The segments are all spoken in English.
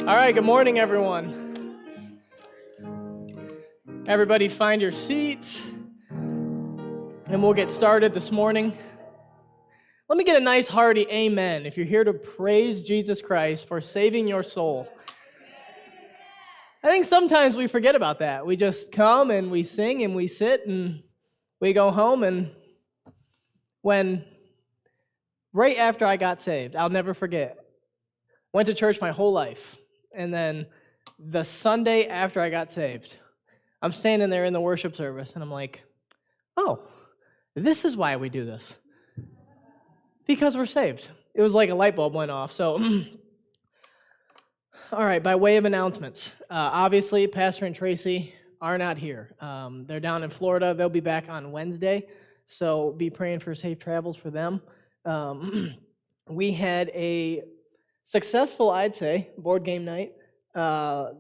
All right, good morning, everyone. Everybody find your seats, and we'll get started this morning. Let me get a nice hearty amen if you're here to praise Jesus Christ for saving your soul. I think sometimes we forget about that. We just come and we sing and we sit and we go home. And right after I got saved, I'll never forget, went to church my whole life. And then the Sunday after I got saved, I'm standing there in the worship service, and I'm like, oh, this is why we do this. Because we're saved. It was like a light bulb went off. So, all right, by way of announcements, obviously, Pastor and Tracy are not here. They're down in Florida. They'll be back on Wednesday, so be praying for safe travels for them. We had a successful, I'd say, board game night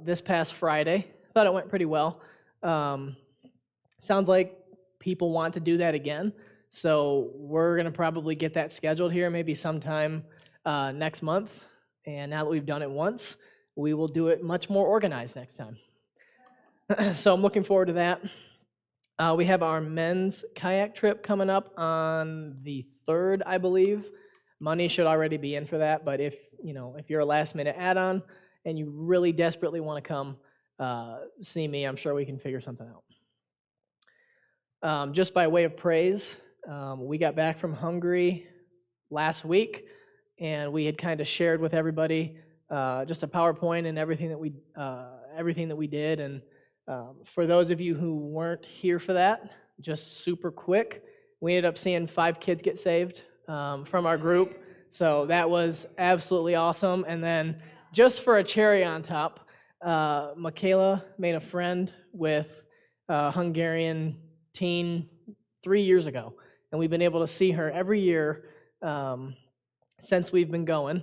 this past Friday. Thought it went pretty well. Sounds like people want to do that again, so we're going to probably get that scheduled here maybe sometime next month. And now that we've done it once, we will do it much more organized next time. So I'm looking forward to that. We have our men's kayak trip coming up on the 3rd, I believe. Money should already be in for that, but if you're a last-minute add-on and you really desperately want to come, see me. I'm sure we can figure something out. Just by way of praise, we got back from Hungary last week, and we had kind of shared with everybody just a PowerPoint and everything that we did. And for those of you who weren't here for that, just super quick, we ended up seeing 5 kids get saved from our group. So that was absolutely awesome. And then just for a cherry on top, Michaela made a friend with a Hungarian teen 3 years ago. And we've been able to see her every year since we've been going.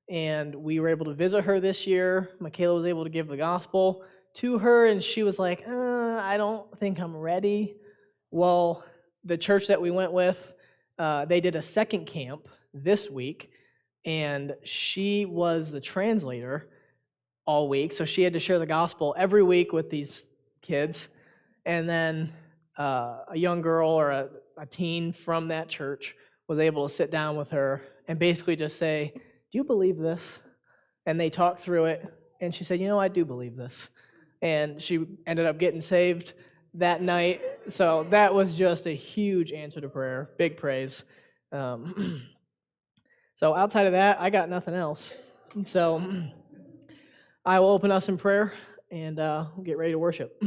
And we were able to visit her this year. Michaela was able to give the gospel to her, and she was like, I don't think I'm ready. Well, the church that we went with, they did a second camp this week, and she was the translator all week, so she had to share the gospel every week with these kids. And then a young girl or a teen from that church was able to sit down with her and basically just say, do you believe this? And they talked through it, and she said, I do believe this. And she ended up getting saved that night. So that was just a huge answer to prayer. Big praise. So outside of that, I got nothing else. So I will open us in prayer, and we'll get ready to worship.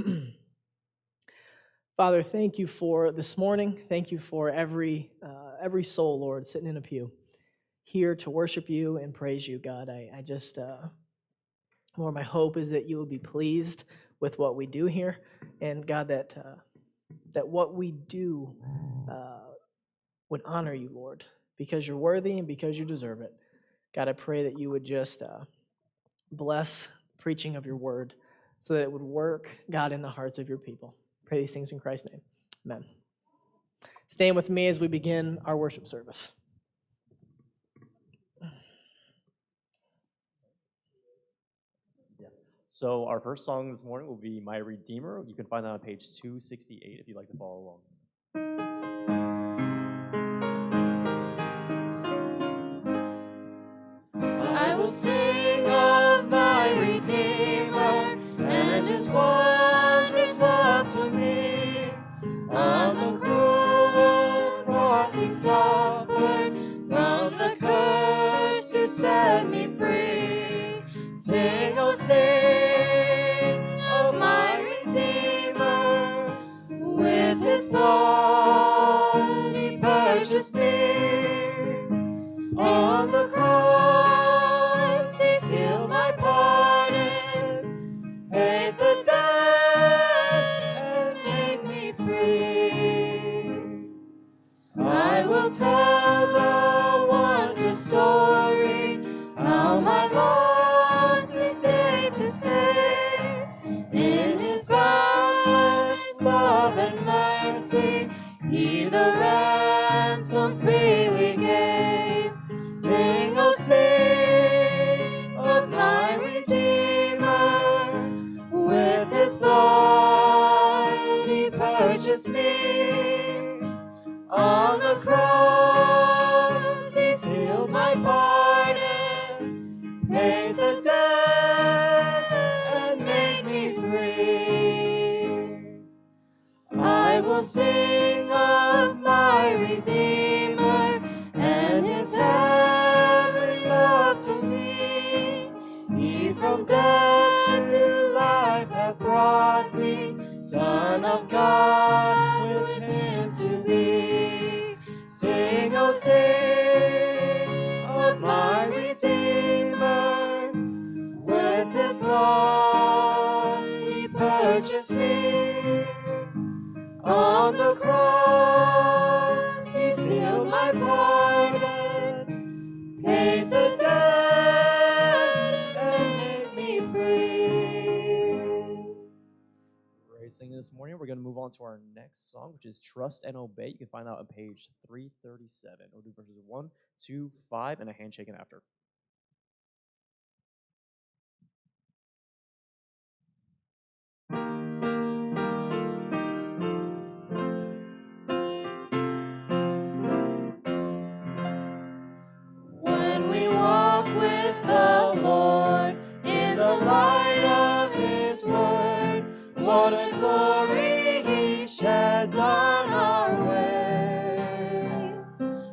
Father, thank you for this morning. Thank you for every soul, Lord, sitting in a pew here to worship you and praise you, God. I just, Lord, my hope is that you will be pleased with what we do here, and God, that what we do would honor you, Lord, because you're worthy and because you deserve it. God, I pray that you would just bless preaching of your word so that it would work, God, in the hearts of your people. Pray these things in Christ's name. Amen. Stand with me as we begin our worship service. So our first song this morning will be My Redeemer. You can find that on page 268 if you'd like to follow along. I will sing of my Redeemer and his wondrous love to me. On the cruel cross he suffered, from the curse to set me free. Sing, oh sing of my Redeemer, with his blood he purchased me. On the cross he sealed my pardon, paid the debt and made me free. I will tell the wondrous story, how my lost estate to save. In his boundless love and mercy, he the ransom freely gave. Sing, oh sing of my Redeemer. purchased me. On the cross, he sealed my pardon, paid the debt, and made me free. I will sing of my Redeemer and his heavenly love to me. He from death to life hath brought me, Son of God, with him to be. Sing, oh sing of my Redeemer, with his blood he purchased me. On the cross he sealed my pardon, paid the debt, and made me free. Great singing this morning. We're going to move on to our next song, which is Trust and Obey. You can find out on page 337. We'll do verses 1, 2, 5, and a handshaking after. When we walk with the Lord in the light of his word, what a glory he sheds on our way.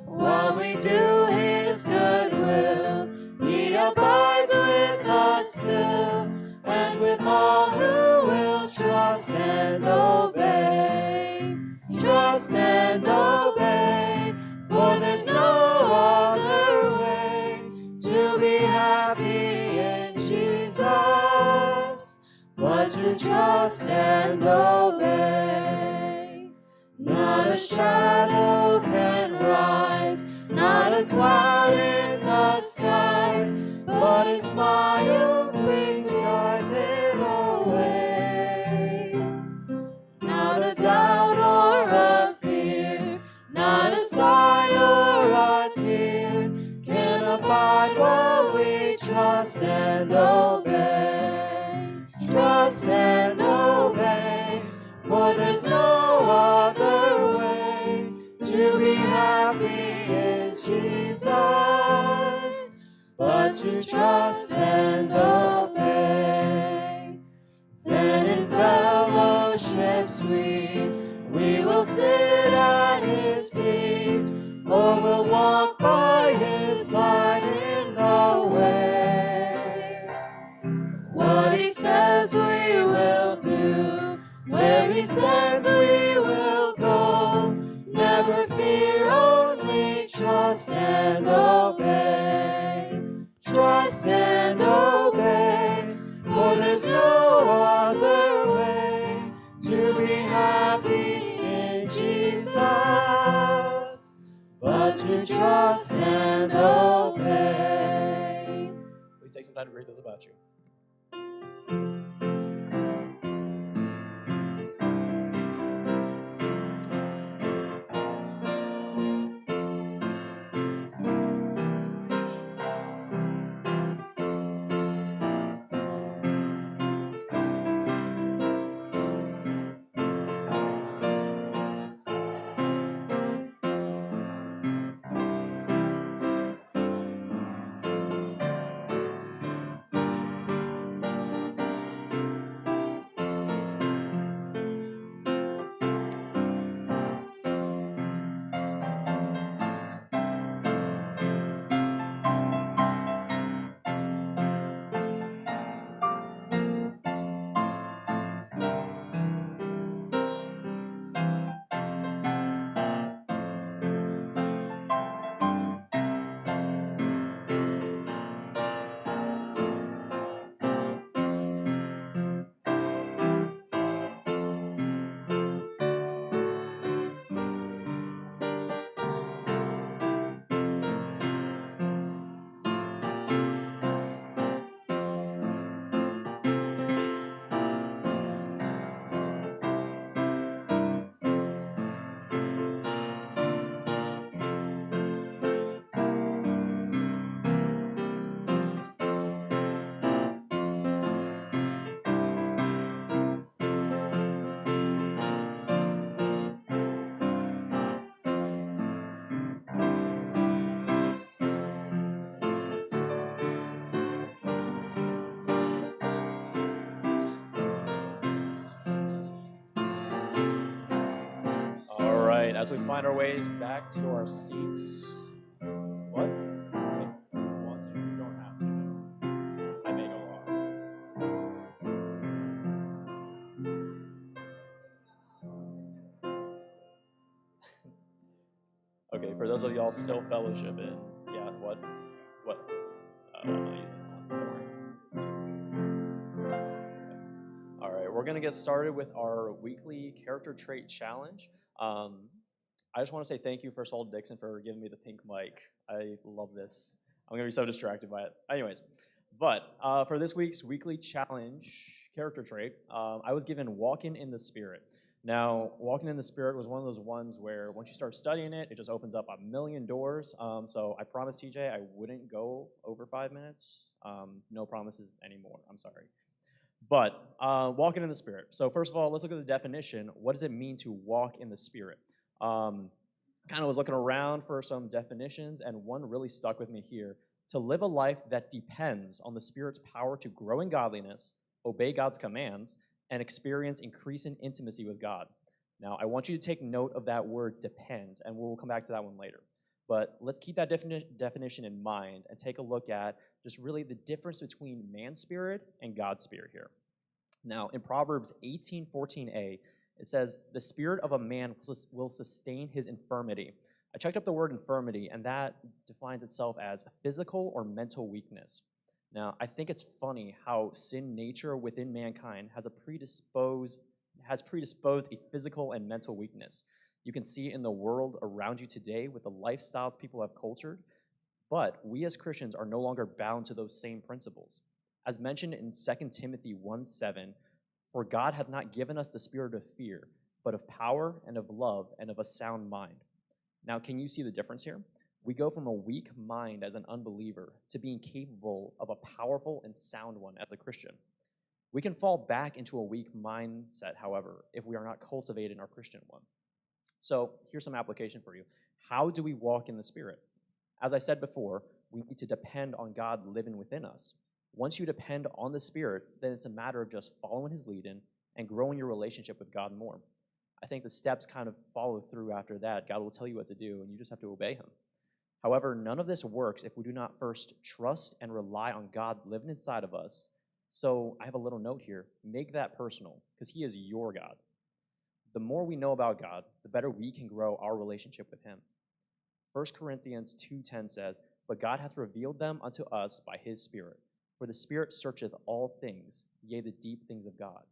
While we do his good will, he abides with us still, and with all who will trust and obey. Trust and obey, for there's no other way to be happy in Jesus but to trust and obey. Not a shadow can rise, not a cloud in the skies, but his smile quick drives it away. Not a doubt or a fear, not a sigh or a tear can abide while we trust and obey. Trust and obey, for there's no other way to be happy in Jesus but to trust and obey. Then in fellowship sweet we will sit at his feet, or we'll walk by his side in the way. What he says we will do, where he sends we will go. Never fear, only trust and obey. Trust and obey, for there's no other way to be happy in Jesus but to trust and obey. Please take some time to read those about you. right, as we find our ways back to our seats. What? Okay. Want to? You don't have to. I may go on. Okay, for those of y'all still fellowshipping, yeah, what? I'm not using that one. Don't worry. All right, we're going to get started with our weekly character trait challenge. I just want to say thank you, first of all, Dixon, for giving me the pink mic. I love this. I'm going to be so distracted by it. Anyways, but for this week's weekly challenge character trait, I was given walking in the Spirit. Now, walking in the Spirit was one of those ones where once you start studying it, it just opens up a million doors. So I promised TJ I wouldn't go over 5 minutes. No promises anymore. I'm sorry. But walking in the Spirit. So first of all, let's look at the definition. What does it mean to walk in the Spirit? Kind of was looking around for some definitions, and one really stuck with me here. To live a life that depends on the Spirit's power to grow in godliness, obey God's commands, and experience increasing intimacy with God. Now, I want you to take note of that word depend, and we'll come back to that one later. But let's keep that definition in mind and take a look at just really the difference between man's spirit and God's spirit here. Now, in Proverbs 18:14a, it says, "The spirit of a man will sustain his infirmity." I checked up the word infirmity, and that defines itself as a physical or mental weakness. Now, I think it's funny how sin nature within mankind has predisposed a physical and mental weakness. You can see it in the world around you today with the lifestyles people have cultured, but we as Christians are no longer bound to those same principles. As mentioned in 2 Timothy 1:7, "For God hath not given us the spirit of fear, but of power and of love and of a sound mind." Now, can you see the difference here? We go from a weak mind as an unbeliever to being capable of a powerful and sound one as a Christian. We can fall back into a weak mindset, however, if we are not cultivating our Christian one. So here's some application for you. How do we walk in the Spirit? As I said before, we need to depend on God living within us. Once you depend on the Spirit, then it's a matter of just following his leading and growing your relationship with God more. I think the steps kind of follow through after that. God will tell you what to do, and you just have to obey him. However, none of this works if we do not first trust and rely on God living inside of us. So I have a little note here. Make that personal, because he is your God. The more we know about God, the better we can grow our relationship with him. 1 Corinthians 2:10 says, "But God hath revealed them unto us by his Spirit. For the Spirit searcheth all things, yea, the deep things of God."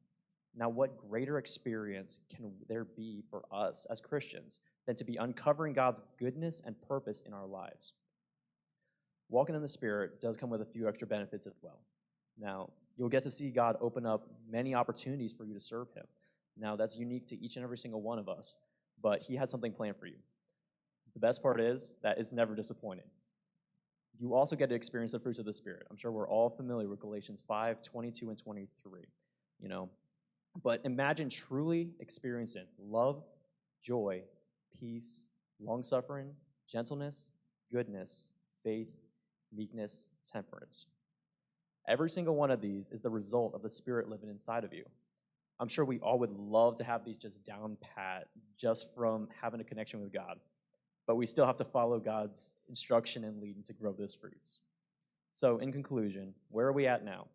Now, what greater experience can there be for us as Christians than to be uncovering God's goodness and purpose in our lives? Walking in the Spirit does come with a few extra benefits as well. Now, you'll get to see God open up many opportunities for you to serve him. Now, that's unique to each and every single one of us, but he has something planned for you. The best part is that it's never disappointing. You also get to experience the fruits of the Spirit. I'm sure we're all familiar with Galatians 5:22 and 23, But imagine truly experiencing love, joy, peace, long-suffering, gentleness, goodness, faith, meekness, temperance. Every single one of these is the result of the Spirit living inside of you. I'm sure we all would love to have these just down pat just from having a connection with God. But we still have to follow God's instruction and leading to grow those fruits. So in conclusion, where are we at now?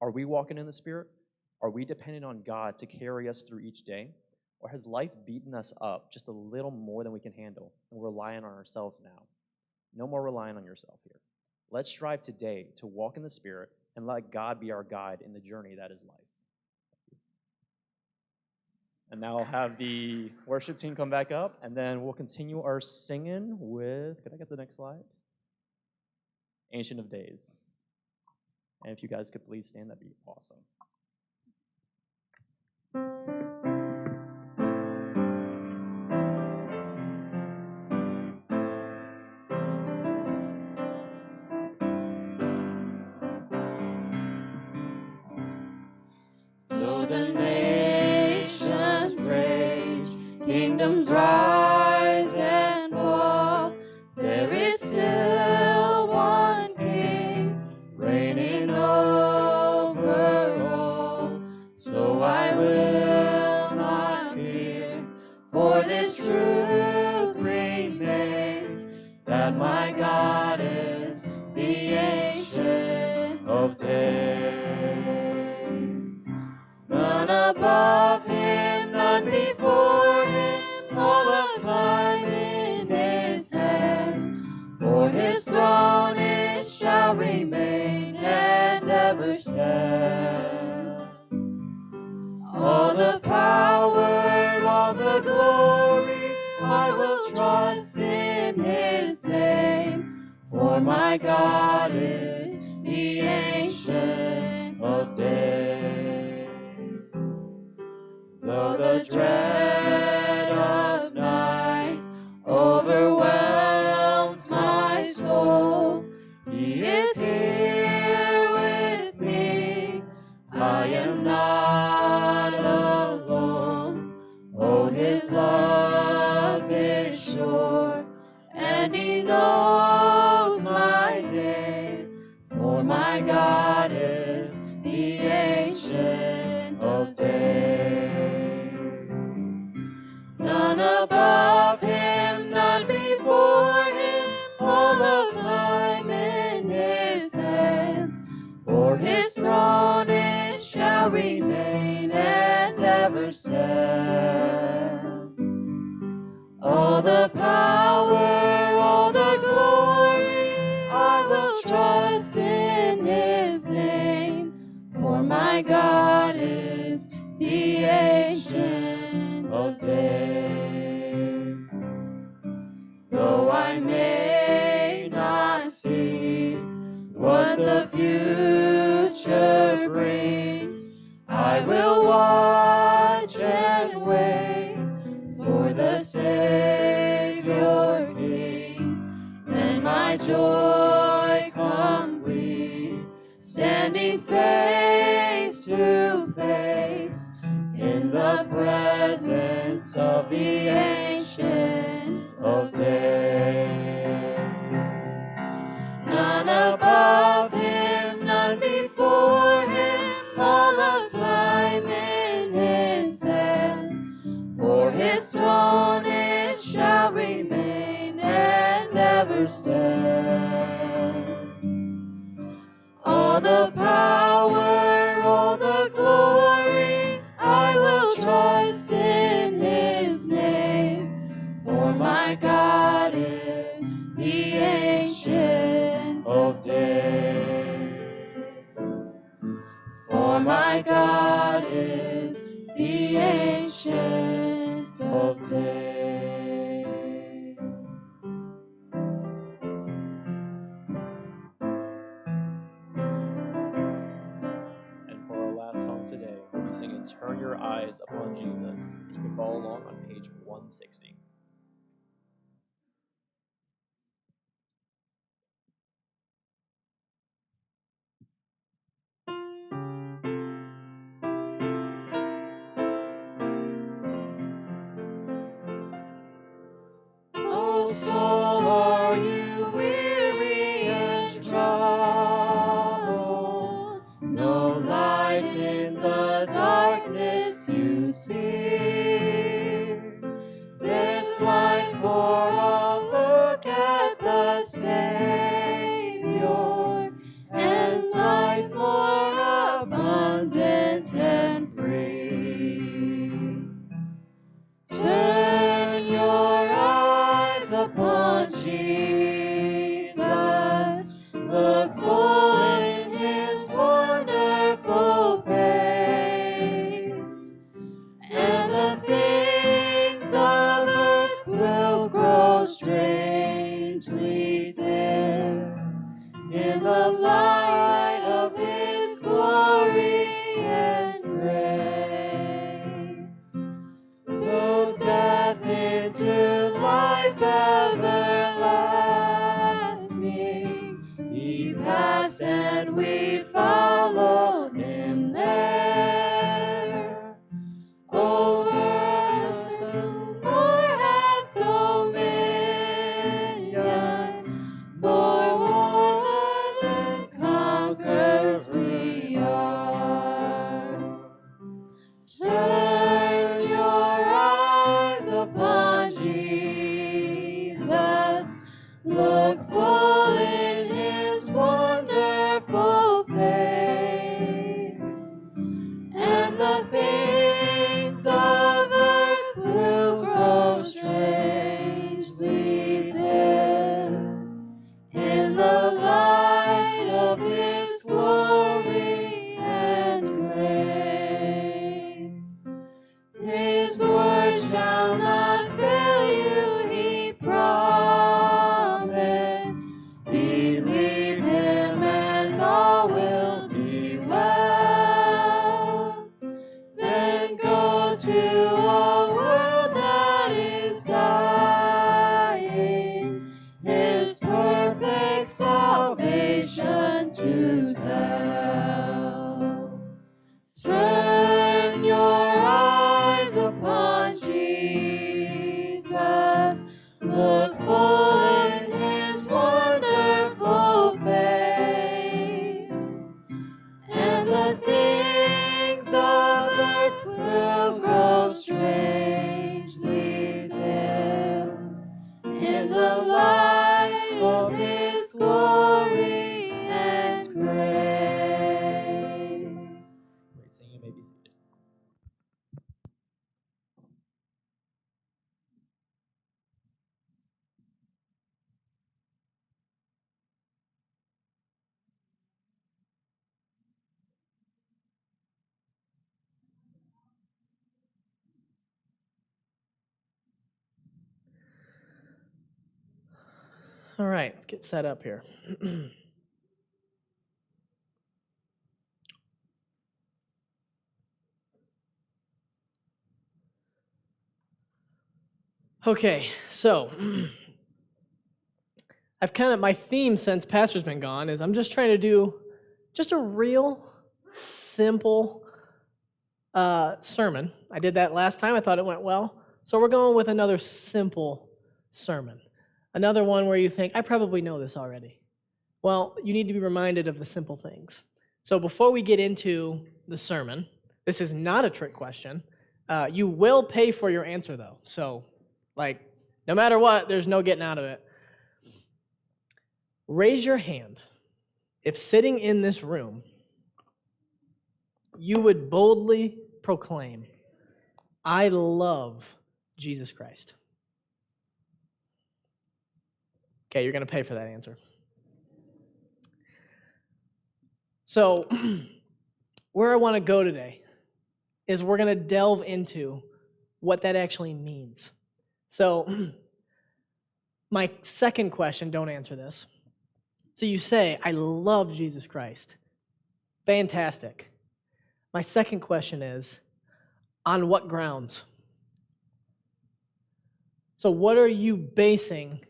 Are we walking in the Spirit? Are we dependent on God to carry us through each day? Or has life beaten us up just a little more than we can handle, and we're relying on ourselves now? No more relying on yourself here. Let's strive today to walk in the Spirit and let God be our guide in the journey that is life. And now I'll have the worship team come back up, and then we'll continue our singing with, could I get the next slide? Ancient of Days. And if you guys could please stand, that'd be awesome. Though the nations rage, kingdoms rise and fall, there is still one King reigning over all. So I will not fear, for this truth that my God is the Ancient of Days. None above him, none before him, all of time in his hands. For his throne it shall remain and ever stand. All the power, all the glory, I will trust in his name. For my God is the Ancient of Days. Though the dread of night overwhelms my soul, he is here with me. I am not alone. Oh, his love is sure, and he knows my name. For my God is the Ancient of Days. None above him, none before him, all of time in his hands. For his throne it shall remain and ever stand. All the power, all the glory, I will trust in his name. For my God is the Ancient of Days. Though I may not see what the future brings, I will watch and wait for the Savior King. Then my joy complete, standing face to face in the presence of the Ancient of Days. None above him, none before him, all of time in his hands. For his throne it shall remain and ever stand. All the power, all the glory, I will trust in his name. For my God is the Ancient of Days. For my God is the Ancient of Days. And for our last song today, we'll be singing Turn Your Eyes Upon Jesus. You can follow along on page 160. O soul, are you weary and troubled? No light in the darkness you see. There's light for a look at the Savior, and life more abundant and free. Turn your eyes upon Jesus, look full in his wonderful face, and the things of earth will grow strangely dim in the light of his glory and grace. Through death into life everlasting, he passed and we follow him there. Over sin nor had dominion, for more than conquerors we are. Turn your eyes upon Jesus, look earth will grow strangely dim in the light of His glory and grace. His word shall not fail you, He promised. Believe Him and all will be well. Then go to a world that is dying, His perfect salvation to tell. Turn your eyes upon Jesus, look full in His wonderful face, and the things of earth will grow strangely dim in the light of His glory and grace. Great singing, you may be seated. All right, let's get set up here. Okay, so my theme since Pastor's been gone is I'm just trying to do just a real simple sermon. I did that last time. I thought it went well. So we're going with another simple sermon. Another one where you think, I probably know this already. Well, you need to be reminded of the simple things. So before we get into the sermon, this is not a trick question. You will pay for your answer, though. So, no matter what, there's no getting out of it. Raise your hand if sitting in this room, you would boldly proclaim, I love Jesus Christ. Okay, you're going to pay for that answer. So, where I want to go today is we're going to delve into what that actually means. So, my second question, don't answer this. So you say, I love Jesus Christ. Fantastic. My second question is, on what grounds? So what are you basing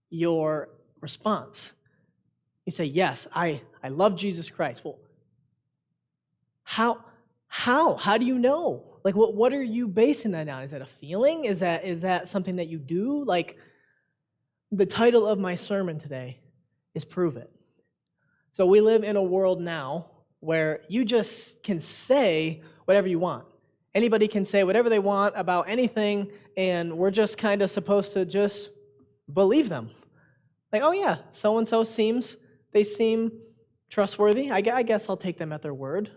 your response? You say, yes, I love Jesus Christ. Well, how do you know? Like, what are you basing that on? Is that a feeling? Is that something that you do? Like, the title of my sermon today is Prove It. So we live in a world now where you just can say whatever you want. Anybody can say whatever they want about anything, and we're just kind of supposed to just believe them. Like, oh yeah, so-and-so seem trustworthy. I guess I'll take them at their word.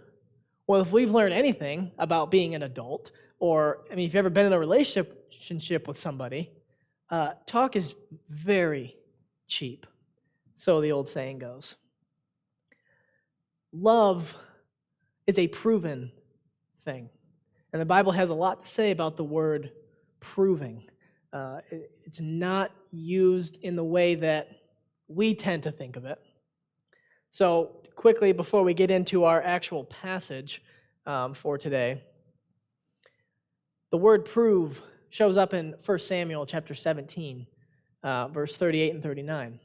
Well, if we've learned anything about being an adult, or, if you've ever been in a relationship with somebody, talk is very cheap, so the old saying goes. Love is a proven thing, and the Bible has a lot to say about the word proving. It's not used in the way that we tend to think of it. So quickly, before we get into our actual passage for today, the word prove shows up in 1 Samuel chapter 17, verse 38 and 39.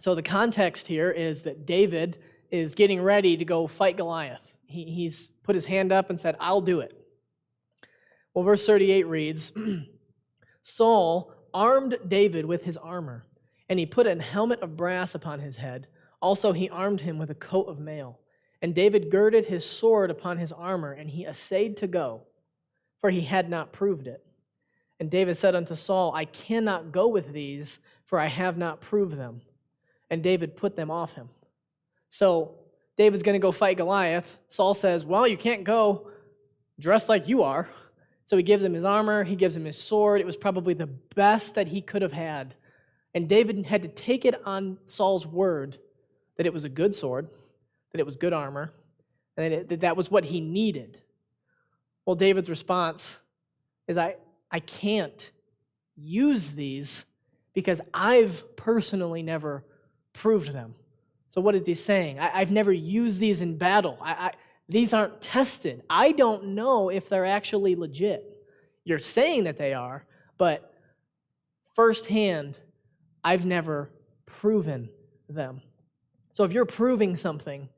So the context here is that David is getting ready to go fight Goliath. He's put his hand up and said, I'll do it. Well, verse 38 reads, Saul armed David with his armor, and he put a helmet of brass upon his head. Also he armed him with a coat of mail. And David girded his sword upon his armor, and he essayed to go, for he had not proved it. And David said unto Saul, I cannot go with these, for I have not proved them. And David put them off him. So David's going to go fight Goliath. Saul says, well, you can't go dressed like you are. So he gives him his armor, he gives him his sword. It was probably the best that he could have had. And David had to take it on Saul's word that it was a good sword, that it was good armor, and that was what he needed. Well, David's response is, I can't use these because I've personally never proved them. So what is he saying? I've never used these in battle. These aren't tested. I don't know if they're actually legit. You're saying that they are, but firsthand, I've never proven them. So if you're proving something,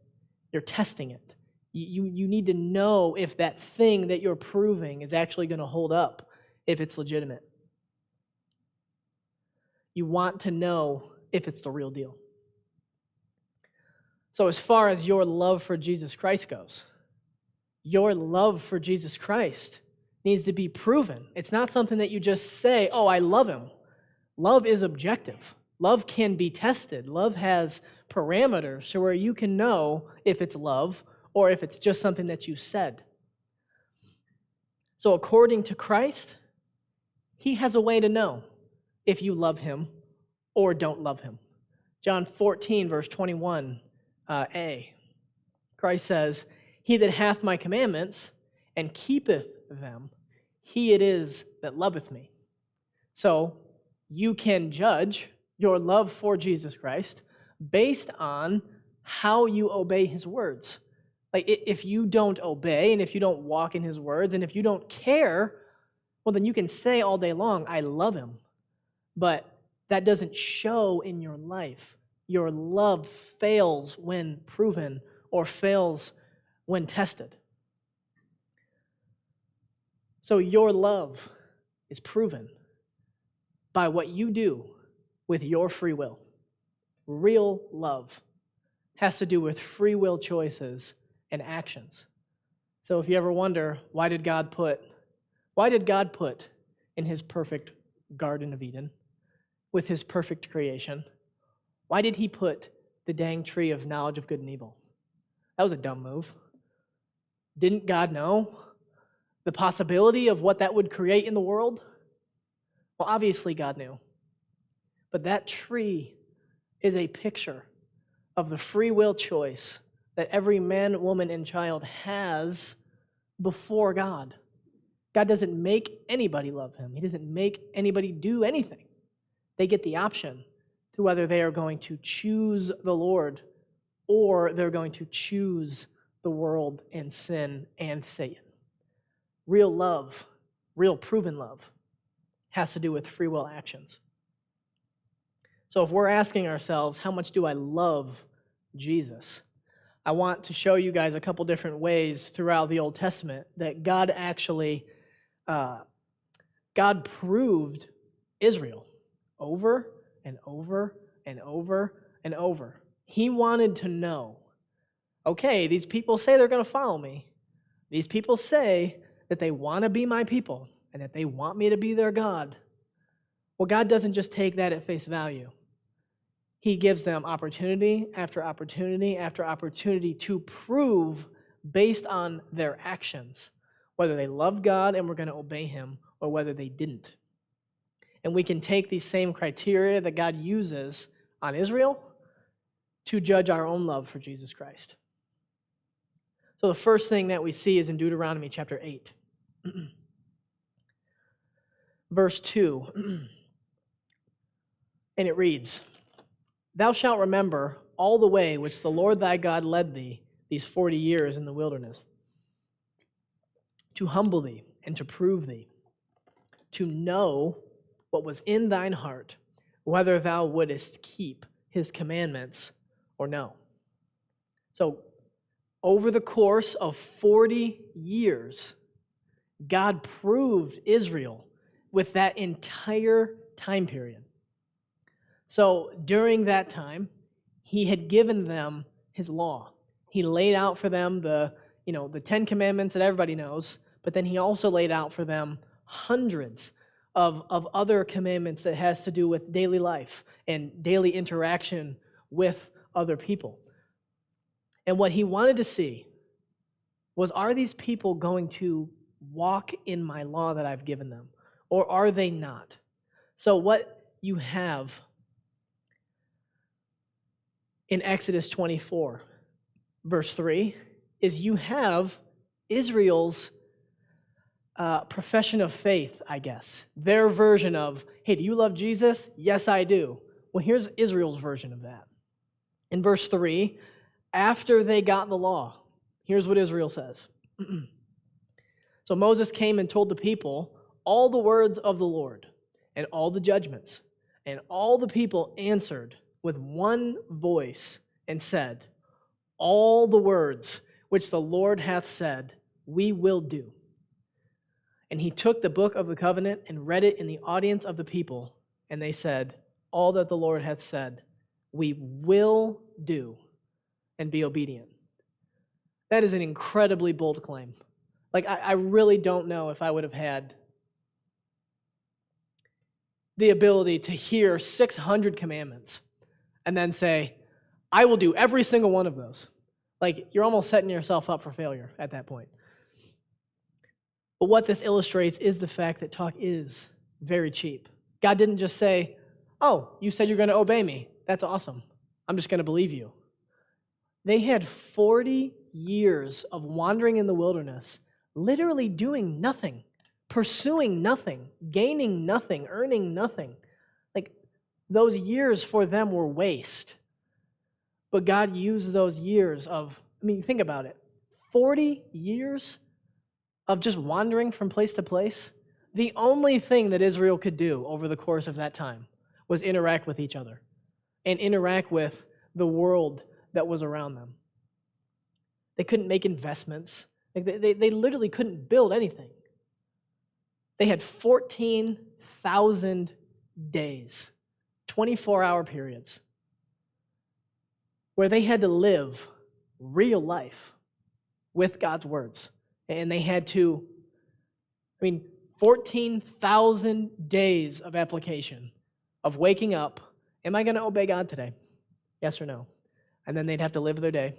you're testing it. You need to know if that thing that you're proving is actually going to hold up, if it's legitimate. You want to know if it's the real deal. So as far as your love for Jesus Christ goes, your love for Jesus Christ needs to be proven. It's not something that you just say, oh, I love him. Love is objective. Love can be tested. Love has parameters so where you can know if it's love or if it's just something that you said. So according to Christ, he has a way to know if you love him or don't love him. John 14, verse 21a. Christ says, he that hath my commandments and keepeth them, he it is that loveth me. So you can judge your love for Jesus Christ based on how you obey his words. Like if you don't obey and if you don't walk in his words and if you don't care, well, then you can say all day long, I love him. But that doesn't show in your life. Your love fails when proven or fails when tested. So your love is proven by what you do with your free will. Real love has to do with free will choices and actions. So if you ever wonder, why did God put in his perfect Garden of Eden, with his perfect creation, why did he put the dang tree of knowledge of good and evil? That was a dumb move. Didn't God know the possibility of what that would create in the world? Well, obviously God knew. But that tree is a picture of the free will choice that every man, woman, and child has before God. God doesn't make anybody love him. He doesn't make anybody do anything. They get the option to whether they are going to choose the Lord or they're going to choose the world and sin and Satan. Real love, real proven love, has to do with free will actions. So if we're asking ourselves, how much do I love Jesus? I want to show you guys a couple different ways throughout the Old Testament that God actually, God proved Israel over and over and over and over. He wanted to know, okay, these people say they're going to follow me. These people say that they want to be my people and that they want me to be their God. Well, God doesn't just take that at face value. He gives them opportunity after opportunity after opportunity to prove based on their actions whether they loved God and were going to obey him or whether they didn't. And we can take these same criteria that God uses on Israel to judge our own love for Jesus Christ. So the first thing that we see is in Deuteronomy chapter 8. Verse 2. And it reads, Thou shalt remember all the way which the Lord thy God led thee these 40 years in the wilderness, to humble thee and to prove thee, to know what was in thine heart, whether thou wouldest keep his commandments or no. So, over the course of 40 years, God proved Israel with that entire time period. So, during that time, he had given them his law. He laid out for them the 10 commandments that everybody knows, but then he also laid out for them hundreds of other commandments that has to do with daily life and daily interaction with other people. And what he wanted to see was, are these people going to walk in my law that I've given them? Or are they not? So what you have in Exodus 24, verse 3, is you have Israel's profession of faith, I guess. Their version of, hey, do you love Jesus? Yes, I do. Well, here's Israel's version of that. In verse 3, after they got the law, here's what Israel says. So Moses came and told the people all the words of the Lord and all the judgments. And all the people answered with one voice and said, all the words which the Lord hath said, we will do. And he took the book of the covenant and read it in the audience of the people. And they said, all that the Lord hath said, we will do and be obedient. That is an incredibly bold claim. Like, I really don't know if I would have had the ability to hear 600 commandments and then say, I will do every single one of those. Like, you're almost setting yourself up for failure at that point. But what this illustrates is the fact that talk is very cheap. God didn't just say, oh, you said you're going to obey me. That's awesome. I'm just going to believe you. They had 40 years of wandering in the wilderness, literally doing nothing, pursuing nothing, gaining nothing, earning nothing. Like, those years for them were waste. But God used those years of, think about it, 40 years of just wandering from place to place. The only thing that Israel could do over the course of that time was interact with each other and interact with the world that was around them. They couldn't make investments. Like they literally couldn't build anything. They had 14,000 days, 24-hour periods, where they had to live real life with God's words. And they had to, 14,000 days of application, of waking up. Am I going to obey God today? Yes or no? And then they'd have to live their day,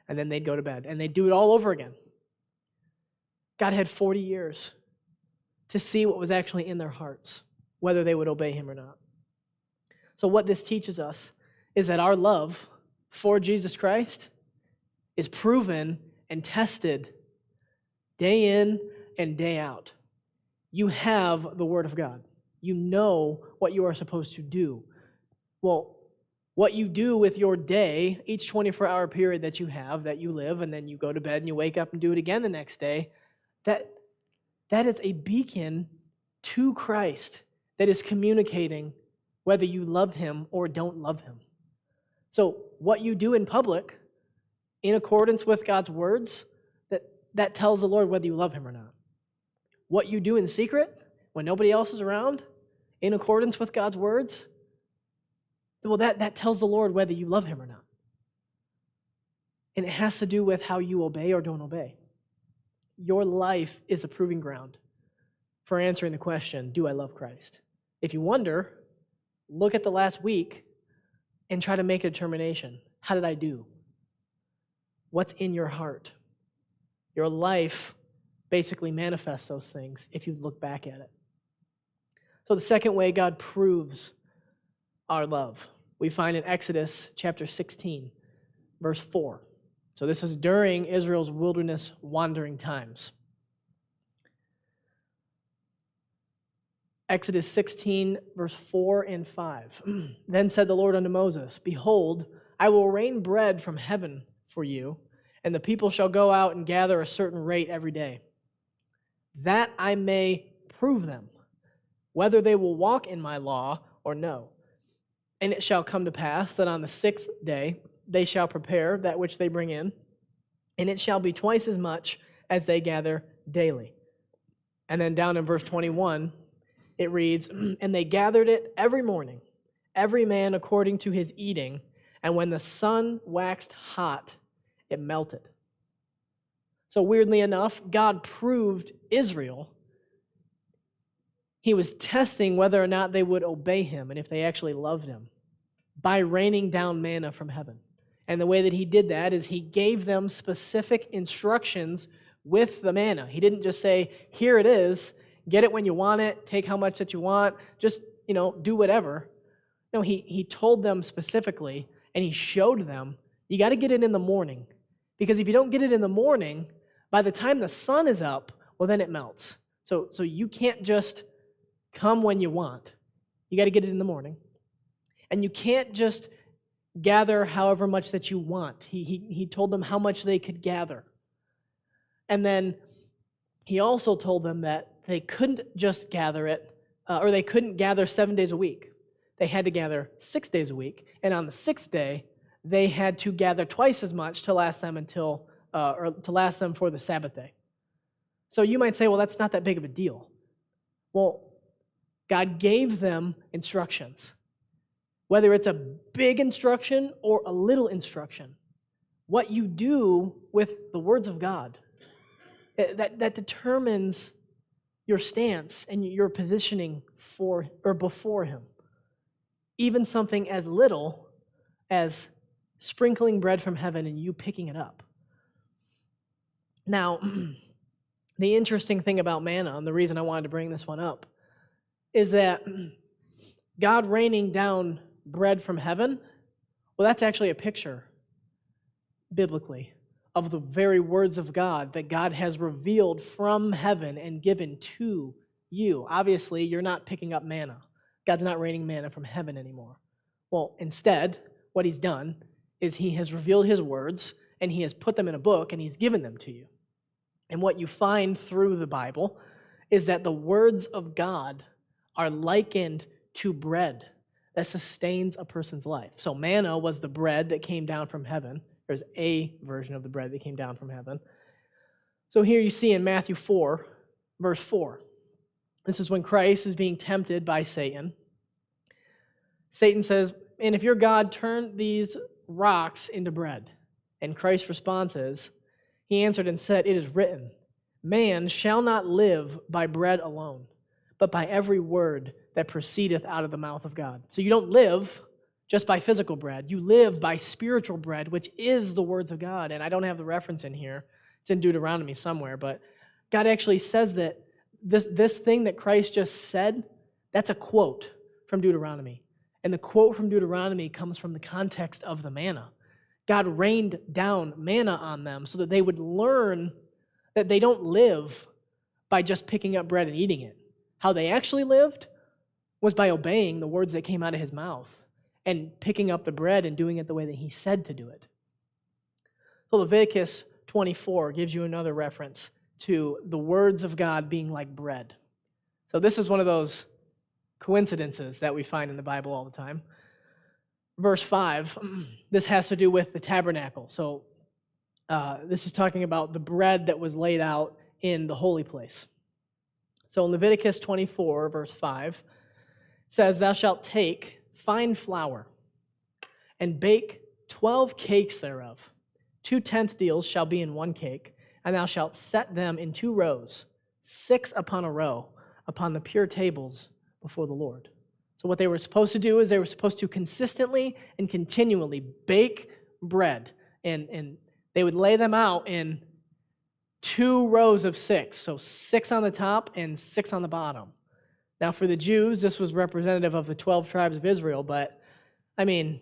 and then they'd go to bed, and they'd do it all over again. God had 40 years to see what was actually in their hearts, whether they would obey him or not. So what this teaches us is that our love for Jesus Christ is proven and tested day in and day out. You have the Word of God. You know what you are supposed to do. Well, what you do with your day, each 24-hour period that you have, that you live, and then you go to bed and you wake up and do it again the next day, that is a beacon to Christ that is communicating whether you love him or don't love him. So what you do in public, in accordance with God's words, that tells the Lord whether you love him or not. What you do in secret, when nobody else is around, in accordance with God's words, well, that tells the Lord whether you love him or not. And it has to do with how you obey or don't obey. Your life is a proving ground for answering the question, do I love Christ? If you wonder, look at the last week and try to make a determination. How did I do? What's in your heart? Your life basically manifests those things if you look back at it. So the second way God proves our love, we find in Exodus chapter 16, verse 4. So this is during Israel's wilderness wandering times. Exodus 16, verse 4 and 5. Then said the Lord unto Moses, behold, I will rain bread from heaven for you, and the people shall go out and gather a certain rate every day, that I may prove them, whether they will walk in my law or no. And it shall come to pass that on the 6th day they shall prepare that which they bring in, and it shall be twice as much as they gather daily. And then down in verse 21, it reads, and they gathered it every morning, every man according to his eating, and when the sun waxed hot, it melted. So weirdly enough, God proved Israel. He was testing whether or not they would obey him and if they actually loved him by raining down manna from heaven. And the way that he did that is he gave them specific instructions with the manna. He didn't just say, here it is, get it when you want it, take how much that you want, just, do whatever. No, he told them specifically, and he showed them, you got to get it in the morning. Because if you don't get it in the morning, by the time the sun is up, well, then it melts. So you can't just come when you want. You got to get it in the morning. And you can't just gather however much that you want. He told them how much they could gather. And then he also told them that they couldn't just gather it, or they couldn't gather 7 days a week. They had to gather 6 days a week. And on the sixth day, they had to gather twice as much to last them for the Sabbath day. So you might say, well, that's not that big of a deal. Well, God gave them instructions. Whether it's a big instruction or a little instruction, what you do with the words of God, that determines your stance and your positioning for or before Him. Even something as little as sprinkling bread from heaven and you picking it up. Now, the interesting thing about manna, and the reason I wanted to bring this one up, is that God raining down bread from heaven, well, that's actually a picture, biblically, of the very words of God that God has revealed from heaven and given to you. Obviously, you're not picking up manna. God's not raining manna from heaven anymore. Well, instead, what He's done is He has revealed His words, and He has put them in a book, and He's given them to you. And what you find through the Bible is that the words of God are likened to bread that sustains a person's life. So manna was the bread that came down from heaven. There's a version of the bread that came down from heaven. So here you see in Matthew 4, verse 4. This is when Christ is being tempted by Satan. Satan says, and if you're God, turn these rocks into bread. And Christ's response is, He answered and said, it is written, man shall not live by bread alone, but by every word that proceedeth out of the mouth of God. So you don't live just by physical bread. You live by spiritual bread, which is the words of God. And I don't have the reference in here. It's in Deuteronomy somewhere. But God actually says that this thing that Christ just said, that's a quote from Deuteronomy. And the quote from Deuteronomy comes from the context of the manna. God rained down manna on them so that they would learn that they don't live by just picking up bread and eating it. How they actually lived was by obeying the words that came out of His mouth and picking up the bread and doing it the way that He said to do it. So Leviticus 24 gives you another reference to the words of God being like bread. So this is one of those coincidences that we find in the Bible all the time. Verse 5, this has to do with the tabernacle. So this is talking about the bread that was laid out in the holy place. So in Leviticus 24, verse 5, it says, thou shalt take fine flour and bake 12 cakes thereof. 2 tenth deals shall be in one cake, and thou shalt set them in 2 rows, 6 upon a row, upon the pure tables before the Lord. So what they were supposed to do is they were supposed to consistently and continually bake bread, and they would lay them out in 2 rows of 6, so 6 on the top and 6 on the bottom. Now for the Jews, this was representative of the 12 tribes of Israel, but I mean,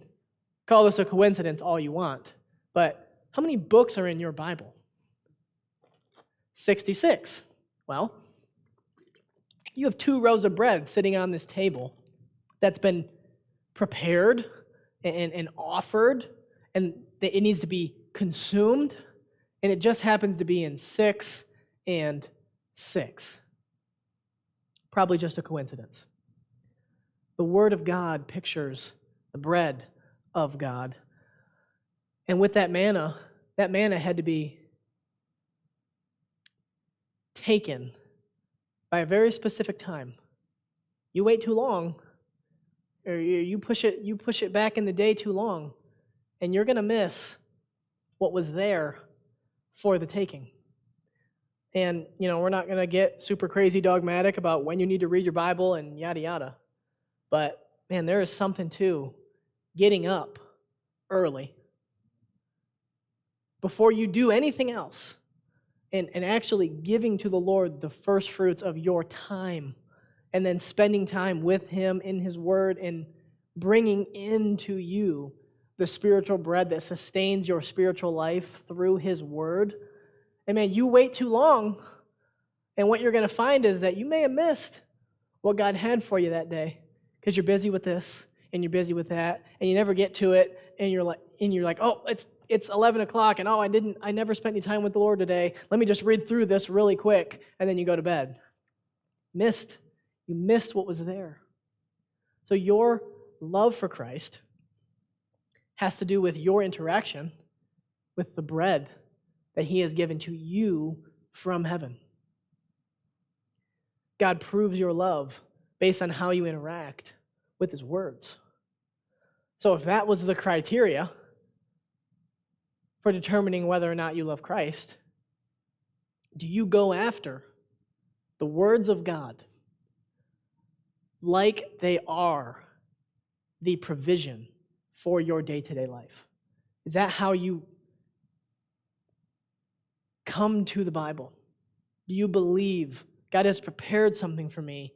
call this a coincidence all you want, but how many books are in your Bible? 66. Well, you have 2 rows of bread sitting on this table that's been prepared and offered, and it needs to be consumed, and it just happens to be in 6 and 6. Probably just a coincidence. The Word of God pictures the bread of God. And with that manna had to be taken by a very specific time. You wait too long, or you push it back in the day too long, and you're going to miss what was there for the taking. And, we're not going to get super crazy dogmatic about when you need to read your Bible and yada yada. But, man, there is something to getting up early before you do anything else and actually giving to the Lord the first fruits of your time, and then spending time with Him in His Word and bringing into you the spiritual bread that sustains your spiritual life through His Word. And man, you wait too long, and what you're going to find is that you may have missed what God had for you that day because you're busy with this and you're busy with that, and you never get to it, and you're like, oh, it's 11 o'clock, and I never spent any time with the Lord today. Let me just read through this really quick, and then you go to bed. You missed what was there. So your love for Christ has to do with your interaction with the bread that He has given to you from heaven. God proves your love based on how you interact with His words. So if that was the criteria for determining whether or not you love Christ, do you go after the words of God like they are the provision for your day-to-day life? Is that how you come to the Bible? Do you believe God has prepared something for me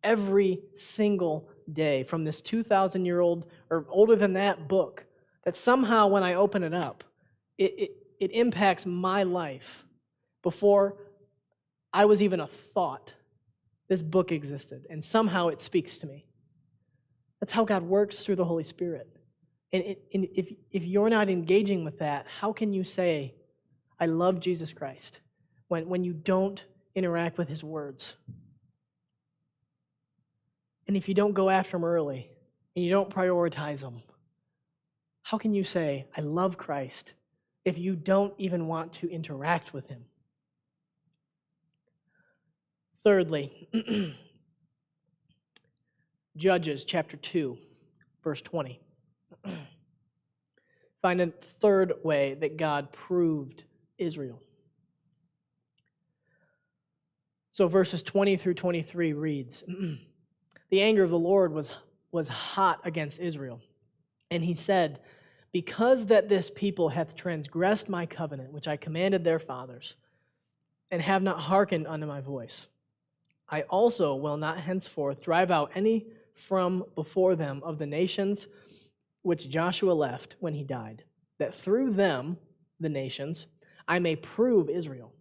every single day from this 2,000-year-old or older than that book that somehow when I open it up, it impacts my life before I was even a thought? This book existed, and somehow it speaks to me. That's how God works through the Holy Spirit. And if you're not engaging with that, how can you say, I love Jesus Christ, when you don't interact with His words? And if you don't go after Him early, and you don't prioritize Him, how can you say, I love Christ, if you don't even want to interact with Him? Thirdly, Judges chapter 2, verse 20. Find a third way that God proved Israel. So verses 20 through 23 reads, the anger of the Lord was hot against Israel, and He said, because that this people hath transgressed my covenant, which I commanded their fathers, and have not hearkened unto my voice, I also will not henceforth drive out any from before them of the nations which Joshua left when he died, that through them, the nations, I may prove Israel,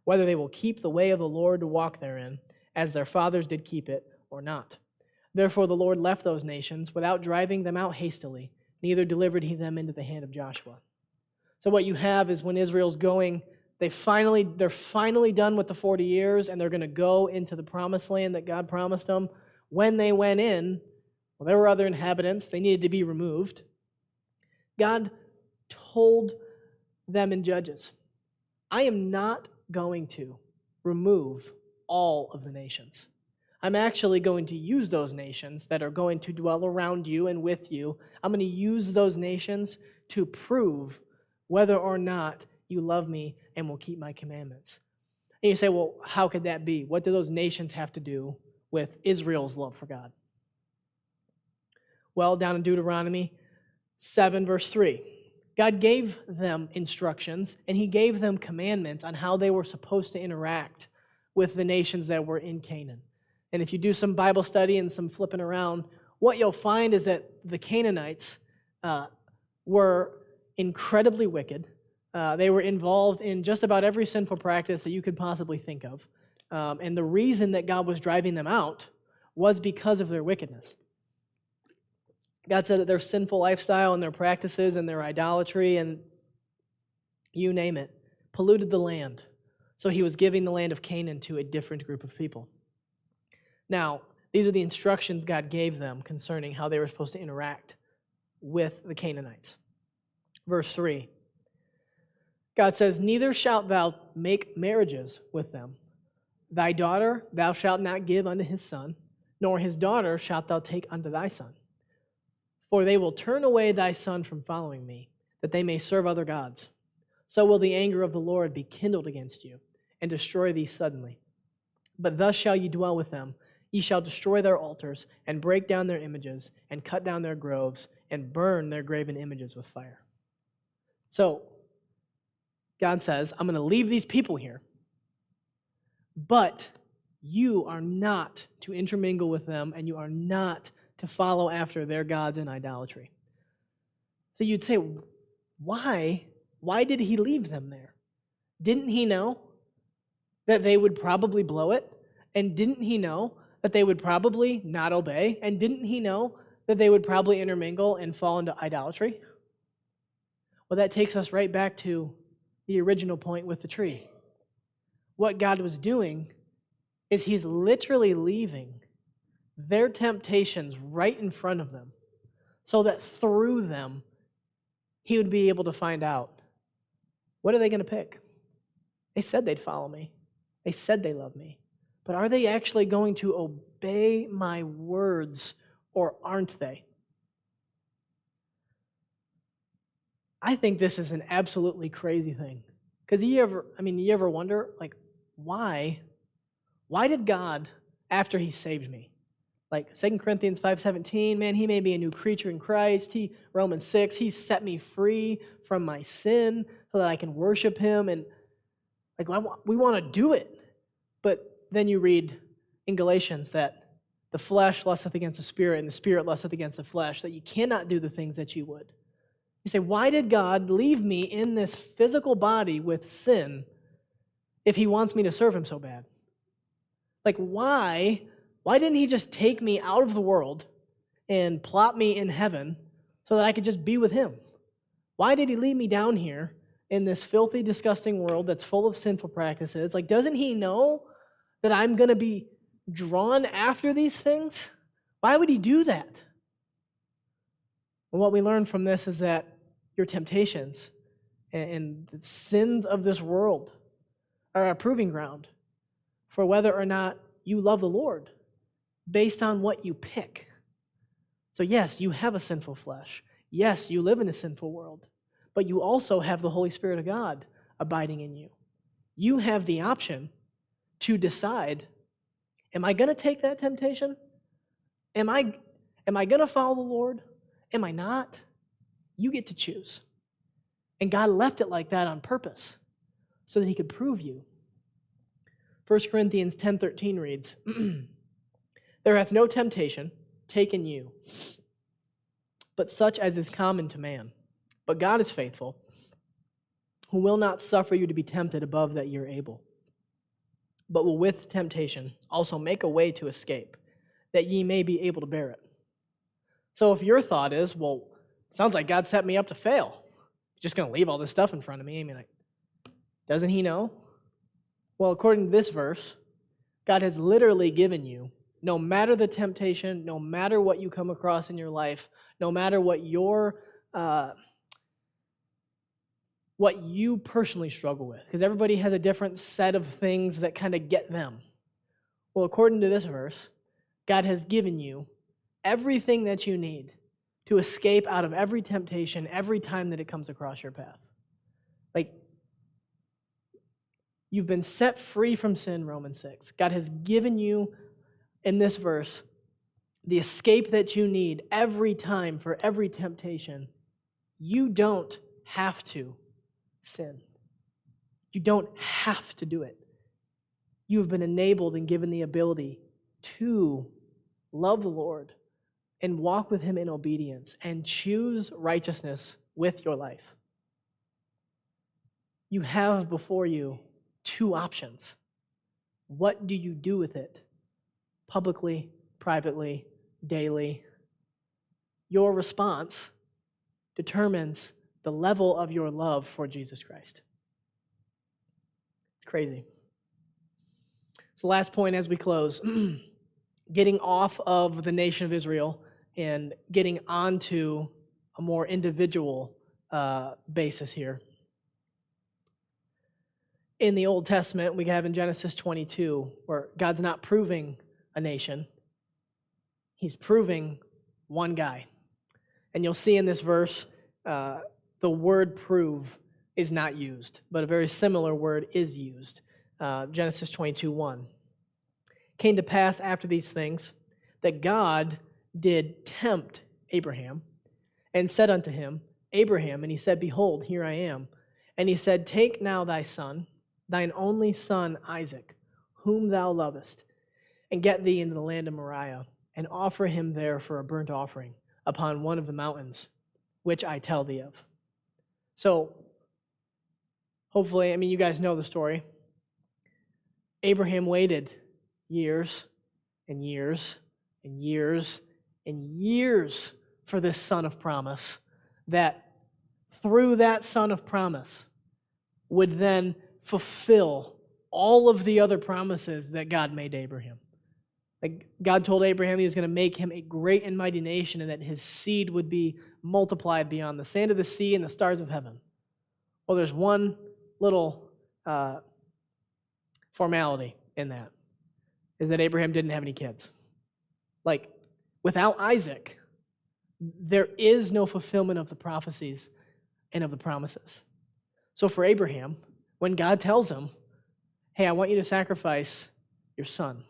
whether they will keep the way of the Lord to walk therein, as their fathers did keep it, or not. Therefore the Lord left those nations without driving them out hastily, neither delivered He them into the hand of Joshua. So what you have is when Israel's going, they're finally done with the 40 years, and they're going to go into the promised land that God promised them. When they went in, well, there were other inhabitants. They needed to be removed. God told them in Judges, I am not going to remove all of the nations. I'm actually going to use those nations that are going to dwell around you and with you. I'm going to use those nations to prove whether or not you love me and will keep my commandments. And you say, well, how could that be? What do those nations have to do with Israel's love for God? Well, down in Deuteronomy 7, verse 3, God gave them instructions, and He gave them commandments on how they were supposed to interact with the nations that were in Canaan. And if you do some Bible study and some flipping around, what you'll find is that the Canaanites were incredibly wicked. They were involved in just about every sinful practice that you could possibly think of. And the reason that God was driving them out was because of their wickedness. God said that their sinful lifestyle and their practices and their idolatry and you name it polluted the land. So He was giving the land of Canaan to a different group of people. Now, these are the instructions God gave them concerning how they were supposed to interact with the Canaanites. Verse 3, God says, neither shalt thou make marriages with them. Thy daughter thou shalt not give unto his son, nor his daughter shalt thou take unto thy son. For they will turn away thy son from following me, that they may serve other gods. So will the anger of the Lord be kindled against you, and destroy thee suddenly. But thus shall ye dwell with them. Ye shall destroy their altars, and break down their images, and cut down their groves, and burn their graven images with fire. So, God says, I'm going to leave these people here. but you are not to intermingle with them, and you are not to follow after their gods in idolatry. So you'd say, why? Why did he leave them there? Didn't he know that they would probably blow it? And didn't he know that they would probably not obey? And didn't he know that they would probably intermingle and fall into idolatry? Well, that takes us right back to the original point with the tree. What God was doing is he's literally leaving their temptations right in front of them so that through them he would be able to find out, what are they going to pick? They said they'd follow me. They said they love me. But are they actually going to obey my words, or aren't they? I think this is an absolutely crazy thing. Because you ever wonder, like, why did God, after he saved me, like 2 Corinthians 5:17, man, he made me a new creature in Christ. Romans 6, he set me free from my sin so that I can worship him. And like, we want to do it. But then you read in Galatians that the flesh lusteth against the spirit, and the spirit lusteth against the flesh, that you cannot do the things that you would. You say, why did God leave me in this physical body with sin if he wants me to serve him so bad? Like, why didn't he just take me out of the world and plop me in heaven so that I could just be with him? Why did he leave me down here in this filthy, disgusting world that's full of sinful practices? Like, doesn't he know that I'm going to be drawn after these things? Why would he do that? Well, what we learn from this is that your temptations and the sins of this world are a proving ground for whether or not you love the Lord based on what you pick. So yes, you have a sinful flesh. Yes, you live in a sinful world, but you also have the Holy Spirit of God abiding in you. You have the option to decide, am I going to take that temptation? Am I going to follow the Lord? Am I not? You get to choose. And God left it like that on purpose so that he could prove you. 1 Corinthians 10:13 reads, there hath no temptation taken you, but such as is common to man. But God is faithful, who will not suffer you to be tempted above that you're able, but will with temptation also make a way to escape, that ye may be able to bear it. So if your thought is, well, sounds like God set me up to fail. He's just going to leave all this stuff in front of me. I mean, like, doesn't he know? Well, according to this verse, God has literally given you, no matter the temptation, no matter what you come across in your life, no matter what you personally struggle with, because everybody has a different set of things that kind of get them. Well, according to this verse, God has given you everything that you need to escape out of every temptation every time that it comes across your path. Like, you've been set free from sin, Romans 6. God has given you, in this verse, the escape that you need every time for every temptation. You don't have to sin. You don't have to do it. You have been enabled and given the ability to love the Lord and walk with him in obedience and choose righteousness with your life. You have before you two options. What do you do with it? Publicly, privately, daily. Your response determines the level of your love for Jesus Christ. It's crazy. So last point as we close, getting off of the nation of Israel and getting onto a more individual basis here. In the Old Testament, we have in Genesis 22, where God's not proving a nation. He's proving one guy. And you'll see in this verse, the word prove is not used, but a very similar word is used. Genesis 22:1. Came to pass after these things that God did tempt Abraham and said unto him, Abraham, and he said, Behold, here I am. And he said, Take now thy son, thine only son Isaac, whom thou lovest, and get thee into the land of Moriah, and offer him there for a burnt offering upon one of the mountains, which I tell thee of. So, hopefully, you guys know the story. Abraham waited years and years and years and years for this son of promise, that through that son of promise would then fulfill all of the other promises that God made to Abraham. Like God told Abraham he was going to make him a great and mighty nation and that his seed would be multiplied beyond the sand of the sea and the stars of heaven. Well, there's one little formality in that, is that Abraham didn't have any kids. Like, without Isaac, there is no fulfillment of the prophecies and of the promises. So for Abraham, when God tells him, hey, I want you to sacrifice your son.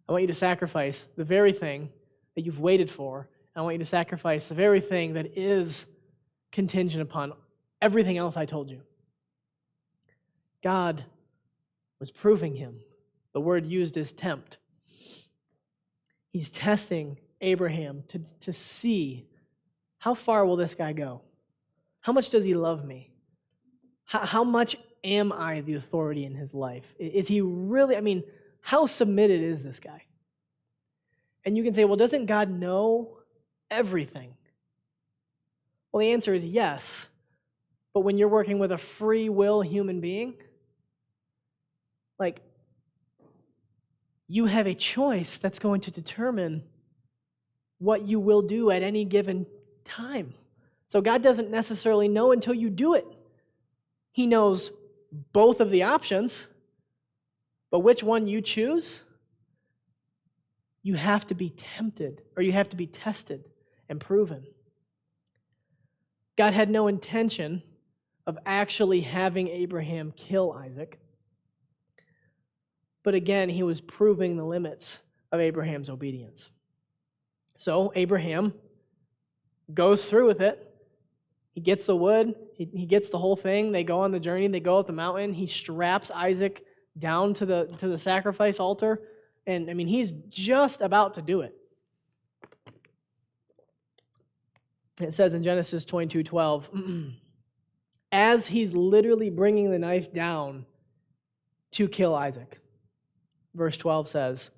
I want you to sacrifice the very thing that you've waited for. I want you to sacrifice the very thing that is contingent upon everything else I told you. God was proving him. The word used is tempt. He's testing Abraham to see, how far will this guy go? How much does he love me? How much am I the authority in his life? Is he really, how submitted is this guy? And you can say, well, doesn't God know everything? Well, the answer is yes. But when you're working with a free will human being, like, you have a choice that's going to determine what you will do at any given time. So God doesn't necessarily know until you do it. He knows both of the options, but which one you choose, you have to be tempted, or you have to be tested and proven. God had no intention of actually having Abraham kill Isaac. But again, he was proving the limits of Abraham's obedience. So Abraham goes through with it. He gets the wood. He gets the whole thing. They go on the journey. They go up the mountain. He straps Isaac down to the sacrifice altar. And he's just about to do it. It says in Genesis 22:12, as he's literally bringing the knife down to kill Isaac. Verse 12 says,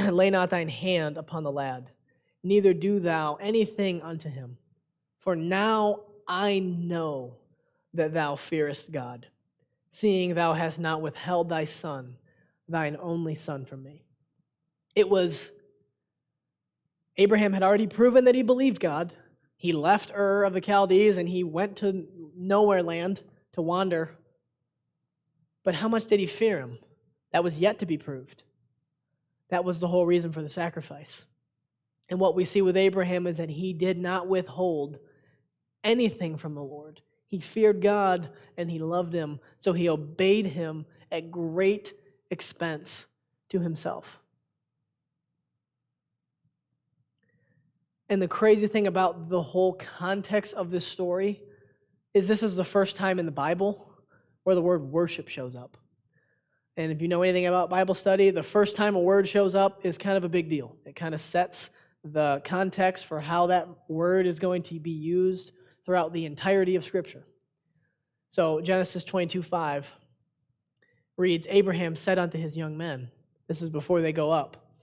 lay not thine hand upon the lad, neither do thou anything unto him. For now I know that thou fearest God, seeing thou hast not withheld thy son, thine only son, from me. It was, Abraham had already proven that he believed God. He left Ur of the Chaldees and he went to nowhere land to wander. But how much did he fear him? That was yet to be proved. That was the whole reason for the sacrifice. And what we see with Abraham is that he did not withhold anything from the Lord. He feared God and he loved him, so he obeyed him at great expense to himself. And the crazy thing about the whole context of this story is this is the first time in the Bible where the word worship shows up. And if you know anything about Bible study, the first time a word shows up is kind of a big deal. It kind of sets the context for how that word is going to be used throughout the entirety of Scripture. So Genesis 22:5 reads, Abraham said unto his young men, this is before they go up,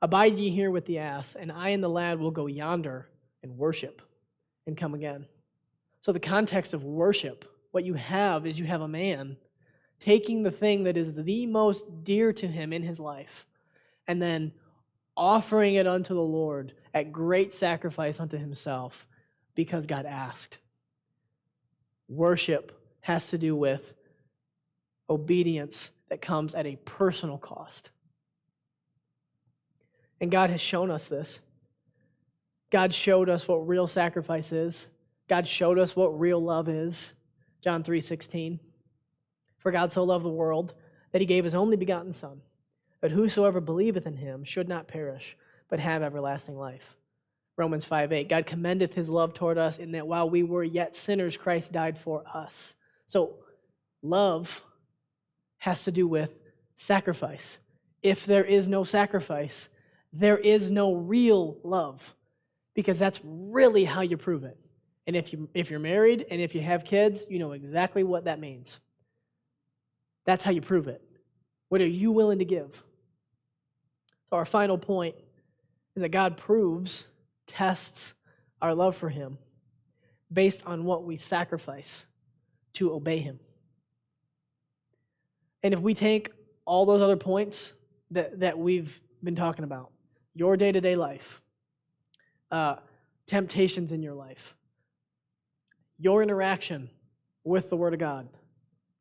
abide ye here with the ass, and I and the lad will go yonder and worship and come again. So the context of worship, what you have is you have a man taking the thing that is the most dear to him in his life and then offering it unto the Lord at great sacrifice unto himself because God asked. Worship has to do with obedience that comes at a personal cost. And God has shown us this. God showed us what real sacrifice is. God showed us what real love is. John 3:16. For God so loved the world that he gave his only begotten Son, that whosoever believeth in him should not perish, but have everlasting life. Romans 5:8. God commendeth his love toward us in that while we were yet sinners, Christ died for us. So love has to do with sacrifice. If there is no sacrifice, there is no real love, because that's really how you prove it. And if you're married and if you have kids, you know exactly what that means. That's how you prove it. What are you willing to give? So our final point is that God tests our love for him based on what we sacrifice to obey him. And if we take all those other points that we've been talking about, your day-to-day life, temptations in your life, your interaction with the Word of God,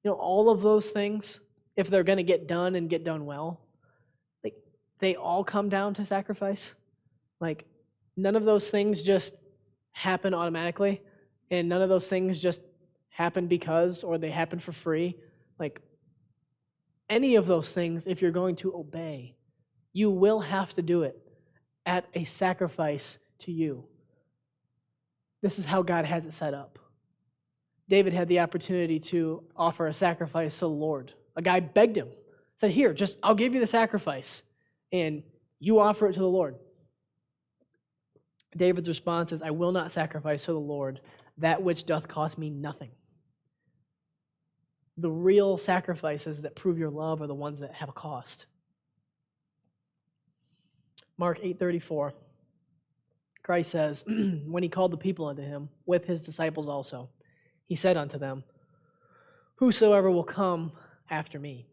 all of those things, if they're going to get done and get done well, like, they all come down to sacrifice. Like, none of those things just happen automatically, and none of those things just happen because, or they happen for free. Like, any of those things, if you're going to obey, you will have to do it at a sacrifice to you. This is how God has it set up. David had the opportunity to offer a sacrifice to the Lord. A guy begged him, said, "Here, I'll give you the sacrifice, and you offer it to the Lord." David's response is, "I will not sacrifice to the Lord that which doth cost me nothing." The real sacrifices that prove your love are the ones that have a cost. Mark 8:34, Christ says, when he called the people unto him, with his disciples also, he said unto them, "Whosoever will come after me,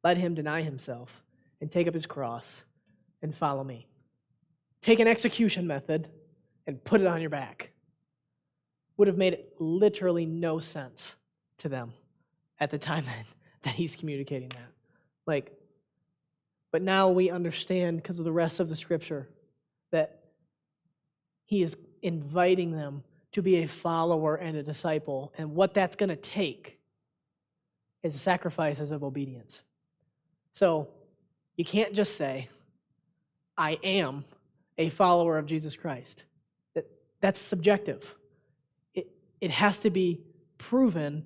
let him deny himself and take up his cross and follow me." Take an execution method and put it on your back. Would have made literally no sense to them at the time that he's communicating that. But now we understand, because of the rest of the scripture, that he is inviting them to be a follower and a disciple, and what that's going to take is sacrifices of obedience. So you can't just say, "I am a follower of Jesus Christ." That's subjective. It has to be proven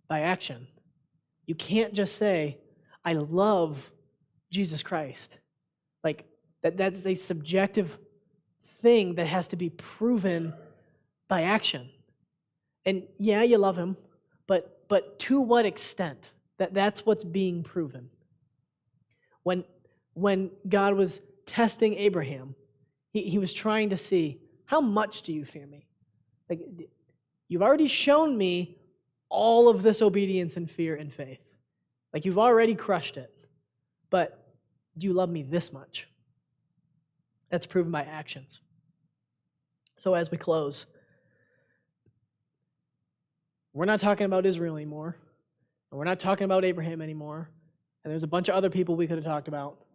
by action. You can't just say, "I love Jesus Christ." That's a subjective thing that has to be proven by action. And yeah, you love him, but to what extent? That's what's being proven. When God was testing Abraham, he was trying to see, how much do you fear me? You've already shown me all of this obedience and fear and faith. You've already crushed it. But do you love me this much? That's proven by actions. So as we close, we're not talking about Israel anymore, and we're not talking about Abraham anymore, and there's a bunch of other people we could have talked about.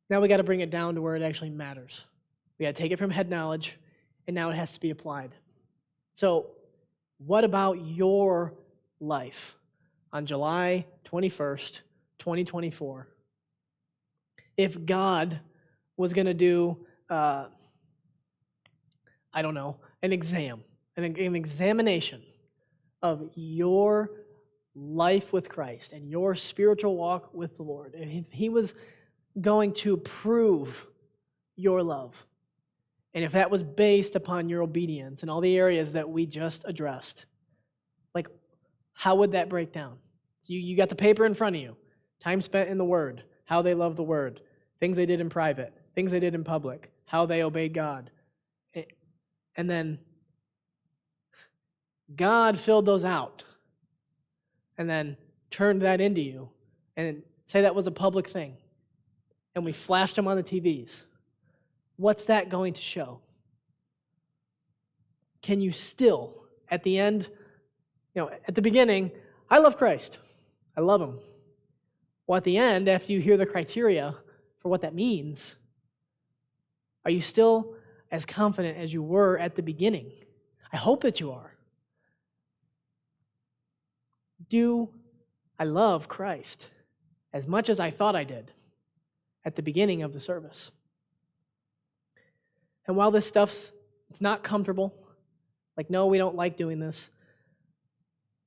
Now we got to bring it down to where it actually matters. We got to take it from head knowledge, and now it has to be applied. So what about your life on July 21st, 2024? If God was going to do, an examination of your life with Christ and your spiritual walk with the Lord, if he was going to prove your love, and if that was based upon your obedience in all the areas that we just addressed, how would that break down? So you got the paper in front of you, time spent in the Word, how they love the Word, things they did in private, things they did in public, how they obeyed God. And then God filled those out and then turned that into you, and say that was a public thing, and we flashed them on the TVs. What's that going to show? Can you still, at the end, at the beginning, I love Christ, I love him. Well, at the end, after you hear the criteria for what that means, are you still as confident as you were at the beginning? I hope that you are. Do I love Christ as much as I thought I did at the beginning of the service? And while this stuff's, it's not comfortable, no, we don't like doing this.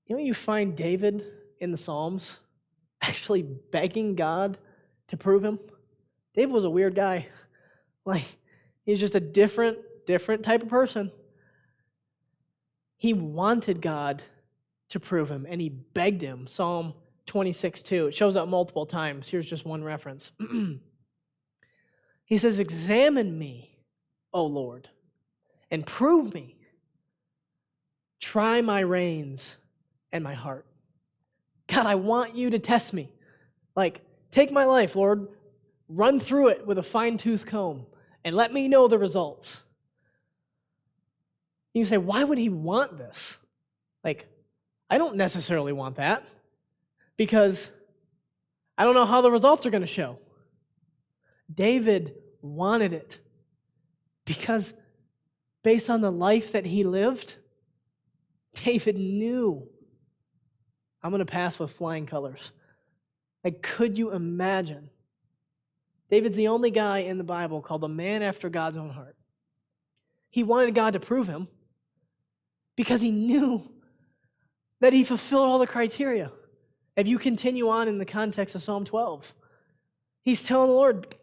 You find David in the Psalms actually begging God to prove him. David was a weird guy. Like, he's just a different type of person. He wanted God to prove him, and he begged him. Psalm 26:2. It shows up multiple times. Here's just one reference. He says, "Examine me, O Lord, and prove me. Try my reins and my heart." God, I want you to test me. Like, take my life, Lord. Run through it with a fine-tooth comb and let me know the results. You say, why would he want this? Like, I don't necessarily want that because I don't know how the results are going to show. David wanted it because based on the life that he lived, David knew, I'm going to pass with flying colors. Like, could you imagine? David's the only guy in the Bible called a man after God's own heart. He wanted God to prove him because he knew that he fulfilled all the criteria. If you continue on in the context of Psalm 12, he's telling the Lord,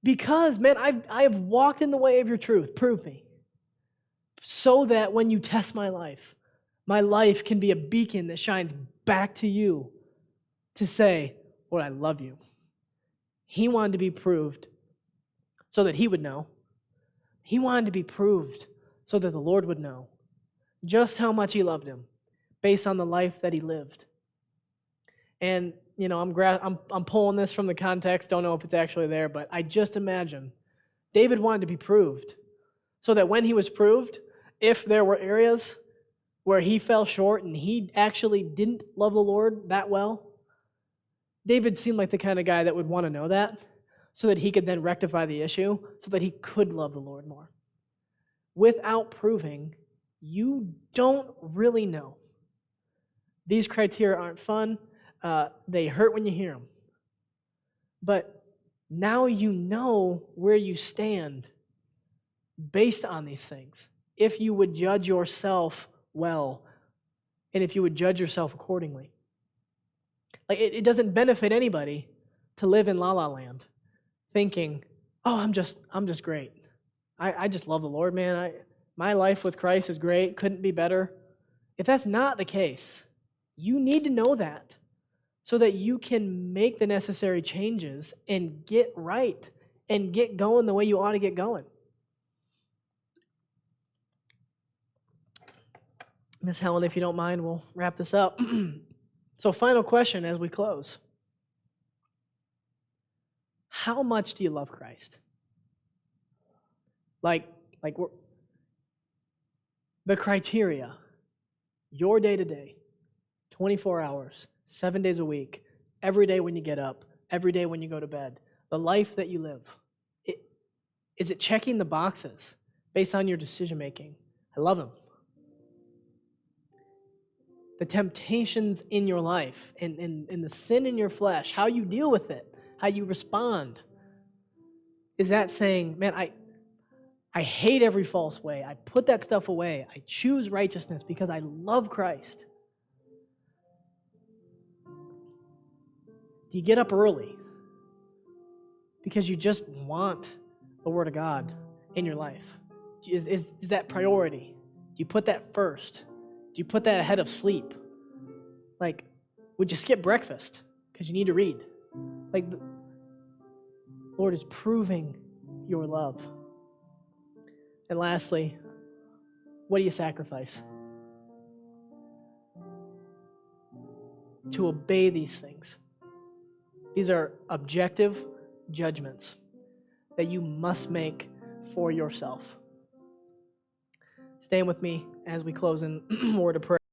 because, man, I have walked in the way of your truth. Prove me. So that when you test my life can be a beacon that shines back to you to say, Lord, I love you. He wanted to be proved so that he would know. He wanted to be proved so that the Lord would know just how much he loved him based on the life that he lived. And, you know, I'm pulling this from the context, don't know if it's actually there, but I just imagine David wanted to be proved so that when he was proved, if there were areas where he fell short and he actually didn't love the Lord that well, David seemed like the kind of guy that would want to know that so that he could then rectify the issue so that he could love the Lord more. Without proving, you don't really know. These criteria aren't fun. They hurt when you hear them. But now you know where you stand based on these things. If you would judge yourself well, and if you would judge yourself accordingly. Like, it doesn't benefit anybody to live in la la land thinking, oh, I'm just great. I just love the Lord, man. My life with Christ is great, couldn't be better. If that's not the case, you need to know that so that you can make the necessary changes and get right and get going the way you ought to get going. Miss Helen, if you don't mind, we'll wrap this up. So, final question as we close. How much do you love Christ? Like the criteria, your day to day, 24 hours, 7 days a week, every day when you get up, every day when you go to bed, the life that you live. Is it checking the boxes based on your decision making? I love him. The temptations in your life and the sin in your flesh, how you deal with it, how you respond. Is that saying, man, I hate every false way. I put that stuff away. I choose righteousness because I love Christ. Do you get up early because you just want the Word of God in your life? Is that priority? Do you put that first? Do you put that ahead of sleep? Like, would you skip breakfast because you need to read? Like, the Lord is proving your love. And lastly, what do you sacrifice? To obey these things. These are objective judgments that you must make for yourself. Stand with me as we close in word of prayer.